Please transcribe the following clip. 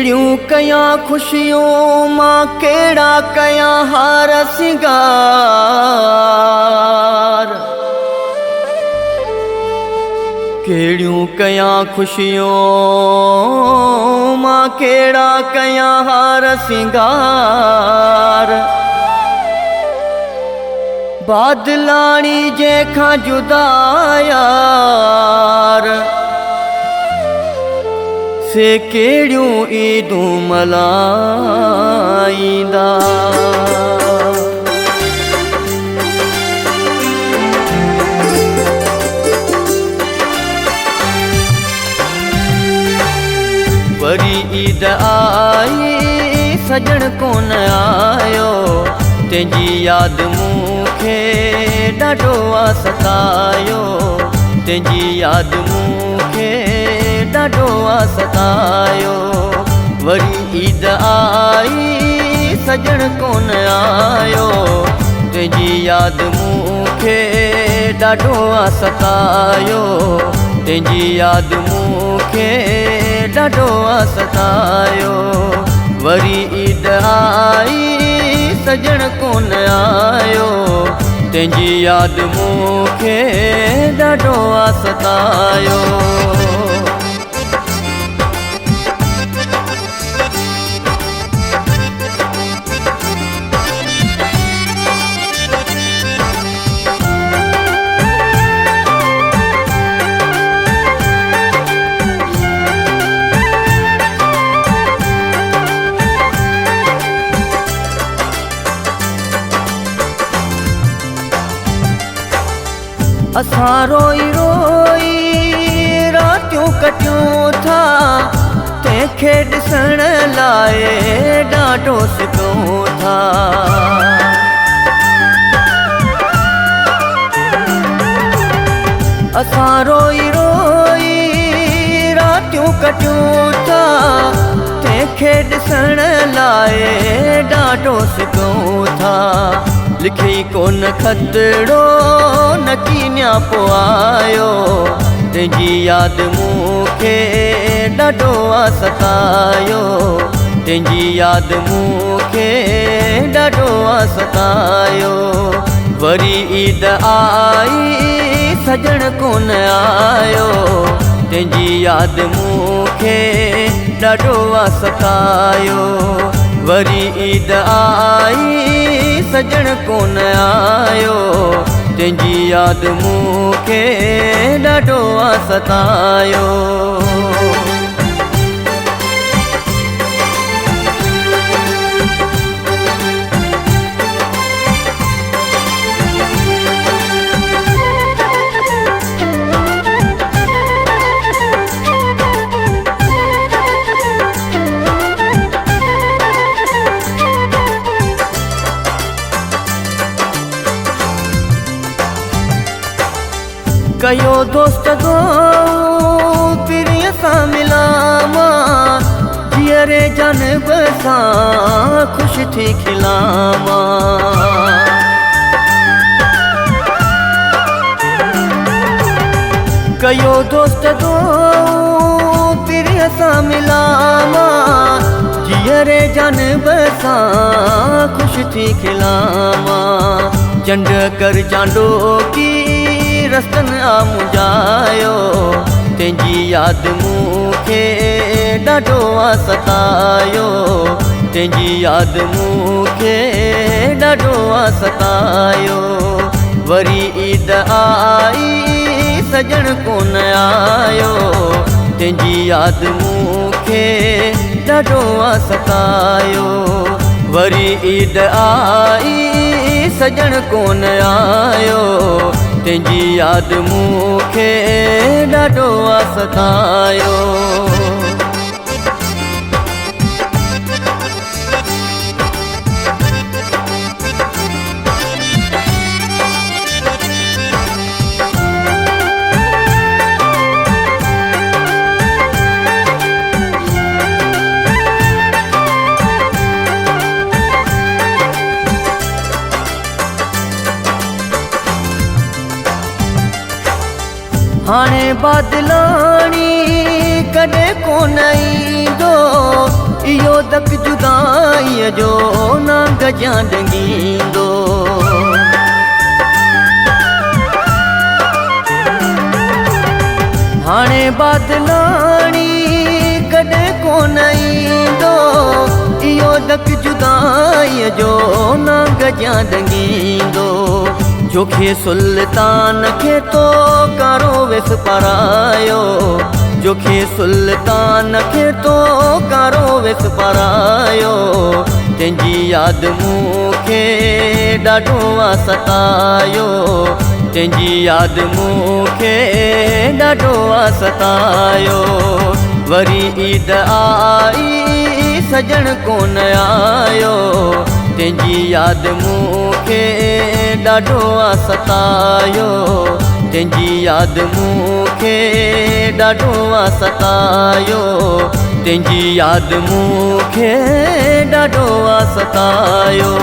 केड़ियूं कयां खुशियों मां केड़ा कयां हार सिंगार। केड़ियूं कयां खुशियों मां केड़ा कयां हार सिंगार। बादलाणी जेखां जुदा यार से केड़ियूं ईदूं मल्हाईंदा। वरी ईद आई सजण कोन आयो, तेंजी याद मूंखे ॾाढो सतायो। तेंजी याद मूंखे ॾाढो सतायो। वरी ईद आई सजण कोन आयो, तेंजी याद मूंखे ॾाढो सतायो। तेंजी याद मूंखे ॾाढो सतायो। वरी ईद आई सजण कोन आयो, तेंजी याद मूंखे ॾाढो सतायो। असां रोई रोई रातियूं कटियूं था, तंहिंखे ॾिसण लाइ ॾाढो सिकूं था। असां रोई रोई रातियूं कटियूं था, तंहिंखे ॾिसण लाइ ॾाढो सिकूं था। लिखी कोन खतड़ो न कीन्या पो आयो, तेंजी याद मूंखे ॾाढो सतायो। तेंजी याद मूंखे ॾाढो सतायो। वरी ईद आई सजण कोन आयो, तेंजी याद मूंखे ॾाढो सतायो। वरी ईद आई सजण कोन आयो, तेंजी याद मूंखे ॾाढो सतायो। कयो दोस्त दो पिरीअ सां मिलां मां, जीअरे जानब सां ख़ुशि थी खिलां मां। कयो दोस्त दो पिरीअ सां मिलां मां, जीअरे जानब सां ख़ुशि थी खिलां मां। चंड कर चांडो की रस्तन मुंझायो, तेंजी याद मूंखे ॾाढो सतायो। तेंजी याद मूंखे ॾाढो सतायो। वरी ईद आई सजण कोन आयो, तेंजी याद मूंखे ॾाढो सतायो। वरी ईद आई सजण कोन आयो, तेंजी याद मूंखे ॾाढो सतायो। हाणे बादलाणी कॾहिं कोन ईंदो, इहो दक जुदाईअ जो न गजां ॾंगींदो। हाणे बादलाणी कॾहिं कोन ईंदो, इहो दक जुदाईअ जो न गजां ॾंगींदो। जोखे सुल्तान खे तो कारो विस परायो, जोखे सुल्तान खे तो कारो विस परायो। तंहिंजी यादि मूंखे ॾाढो आहे सतायो, तंहिंजी यादि मूंखे ॾाढो आहे सतायो। वरी ईद आई सजण कोन आयो, तंहिंजी यादि मूंखे ॾाढो आहे सतायो, तंहिंजी यादि मूंखे ॾाढो आहे सतायो, तंहिंजी यादि मूंखे ॾाढो आहे सतायो।